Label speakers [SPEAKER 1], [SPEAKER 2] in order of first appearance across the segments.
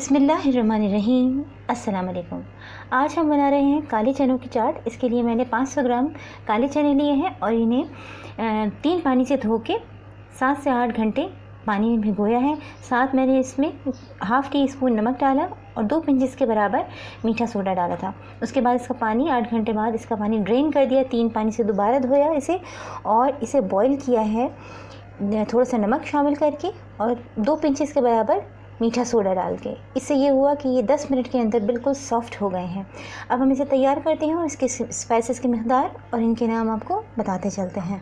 [SPEAKER 1] बिस्मिल्लाहिर्रहमानिर्रहीम। अस्सलाम वालेकुम। आज हम बना रहे हैं काले चनों की चाट। इसके लिए मैंने 500 ग्राम काले चने लिए हैं और इन्हें 3 पानी से धो के 7 से 8 घंटे पानी में भिगोया है। साथ मैंने इसमें हाफ़ टी स्पून नमक डाला और 2 पिंच के बराबर मीठा सोडा डाला था। उसके बाद इसका पानी 8 घंटे बाद इसका पानी ड्रेन कर दिया। 3 पानी से दोबारा धोया इसे और इसे बॉईल किया है थोड़ा सा नमक शामिल करके और 2 पिंच के बराबर मीठा सोडा डाल के। इससे ये हुआ कि ये 10 मिनट के अंदर बिल्कुल सॉफ़्ट हो गए हैं। अब हम इसे तैयार करते हैं और इसके स्पाइसेस की मकदार और इनके नाम आपको बताते चलते हैं।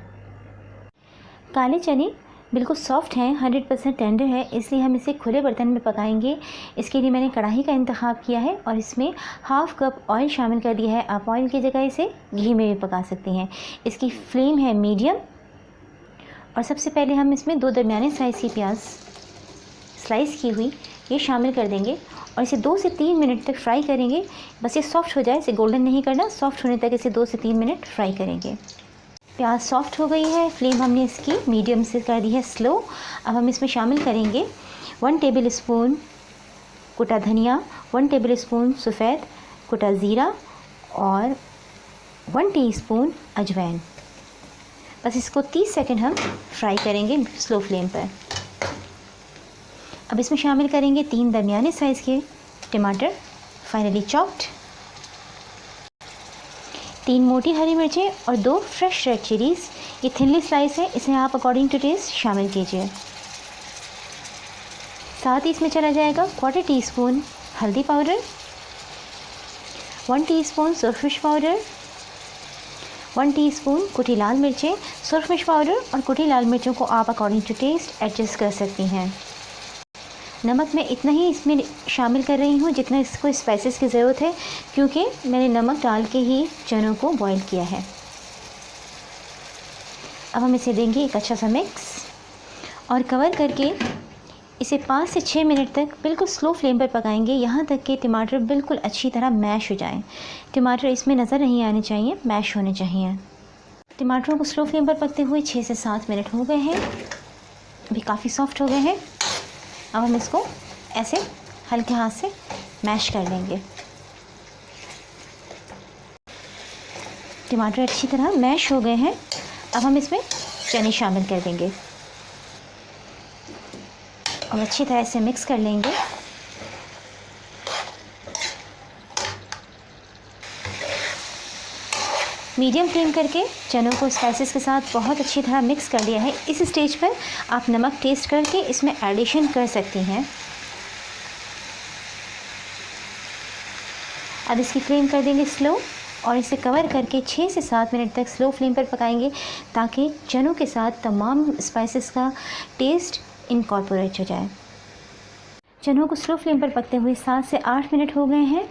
[SPEAKER 1] काले चने बिल्कुल सॉफ़्ट हैं, 100% टेंडर है, इसलिए हम इसे खुले बर्तन में पकाएंगे। इसके लिए मैंने कढ़ाई का इंतखाब किया है और इसमें हाफ़ कप ऑयल शामिल कर दिया है। आप ऑयल की जगह इसे घी में भी पका सकती हैं। इसकी फ्लेम है मीडियम और सबसे पहले हम इसमें 2 दरमियाने साइज़ की प्याज स्लाइस की हुई ये शामिल कर देंगे और इसे 2 से 3 मिनट तक फ्राई करेंगे। बस ये सॉफ़्ट हो जाए, इसे गोल्डन नहीं करना, सॉफ़्ट होने तक इसे 2 से 3 मिनट फ्राई करेंगे। प्याज सॉफ़्ट हो गई है, फ्लेम हमने इसकी मीडियम से कर दी है स्लो। अब हम इसमें शामिल करेंगे 1 टेबल स्पून कुटा धनिया, 1 टेबल स्पून सफ़ेद कुटा ज़ीरा और 1 टीस्पून अजवाइन। बस इसको 30 सेकंड हम फ्राई करेंगे स्लो फ्लेम पर। अब इसमें शामिल करेंगे 3 दरमियाने साइज़ के टमाटर फाइनली चॉप्ड, 3 मोटी हरी मिर्चें और 2 फ्रेश रेड चिलीज़। ये थिनली स्लाइस है, इसे आप अकॉर्डिंग टू टेस्ट शामिल कीजिए। साथ ही इसमें चला जाएगा 1/4 टीस्पून हल्दी पाउडर, 1 टीस्पून सुरख मिर्च पाउडर, 1 टीस्पून कुटी लाल मिर्चें। सुरख मिर्च पाउडर और कुटी लाल मिर्चों को आप अकॉर्डिंग टू टेस्ट एडजस्ट कर सकती हैं। नमक मैं इतना ही इसमें शामिल कर रही हूँ जितना इसको स्पाइसेस की ज़रूरत है, क्योंकि मैंने नमक डाल के ही चनों को बॉईल किया है। अब हम इसे देंगे एक अच्छा सा मिक्स और कवर करके इसे 5 से 6 मिनट तक बिल्कुल स्लो फ्लेम पर पकाएंगे, यहाँ तक कि टमाटर बिल्कुल अच्छी तरह मैश हो जाएं। टमाटर इसमें नज़र नहीं आने चाहिए, मैश होने चाहिए। टमाटरों को स्लो फ्लेम पर पकते हुए 6 से 7 मिनट हो गए हैं, अभी काफ़ी सॉफ्ट हो गए हैं। अब हम इसको ऐसे हल्के हाथ से मैश कर लेंगे। टमाटर अच्छी तरह मैश हो गए हैं। अब हम इसमें चने शामिल कर देंगे और अच्छी तरह से मिक्स कर लेंगे। मीडियम फ्लेम करके चनों को स्पाइसेस के साथ बहुत अच्छी तरह मिक्स कर लिया है। इस स्टेज पर आप नमक टेस्ट करके इसमें एडिशन कर सकती हैं। अब इसकी फ्लेम कर देंगे स्लो और इसे कवर करके 6 से 7 मिनट तक स्लो फ्लेम पर पकाएंगे, ताकि चनों के साथ तमाम स्पाइसेस का टेस्ट इनकॉर्पोरेट हो जाए। चनों को स्लो फ्लेम पर पकते हुए 7 से 8 मिनट हो गए हैं।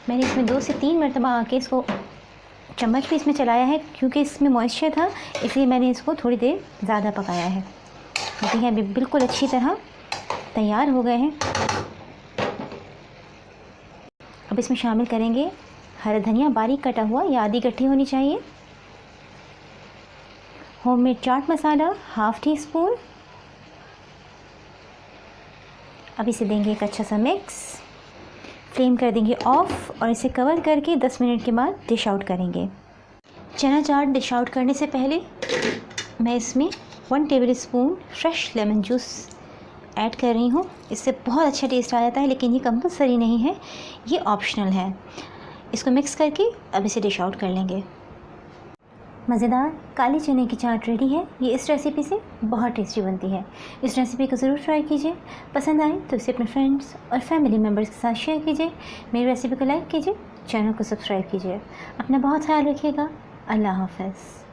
[SPEAKER 1] मैंने इसमें 2 से 3 मरतबा आके इसको चम्मच भी इसमें चलाया है, क्योंकि इसमें मॉइस्चर था, इसलिए मैंने इसको थोड़ी देर ज़्यादा पकाया है। देखिए अभी बिल्कुल अच्छी तरह तैयार हो गए हैं। अब इसमें शामिल करेंगे हरा धनिया बारीक कटा हुआ या आधी गट्ठी होनी चाहिए, homemade chaat masala half tea spoon. अब इसे देंगे एक अच्छा सा मिक्स, फ्लेम कर देंगे ऑफ और इसे कवर करके 10 मिनट के बाद डिश आउट करेंगे। चना चाट डिश आउट करने से पहले मैं इसमें 1 table spoon fresh lemon juice add कर रही हूँ। इससे बहुत अच्छा टेस्ट आ जाता है, लेकिन ये कंपलसरी नहीं है, ये ऑप्शनल है। इसको मिक्स करके अब इसे डिश आउट कर लेंगे। मज़ेदार काले चने की चाट रेडी है। ये इस रेसिपी से बहुत टेस्टी बनती है। इस रेसिपी को ज़रूर ट्राई कीजिए। पसंद आए तो इसे अपने फ्रेंड्स और फैमिली मेम्बर्स के साथ शेयर कीजिए। मेरी रेसिपी को लाइक कीजिए, चैनल को सब्सक्राइब कीजिए। अपना बहुत ख्याल रखिएगा। अल्लाह हाफ़िज़।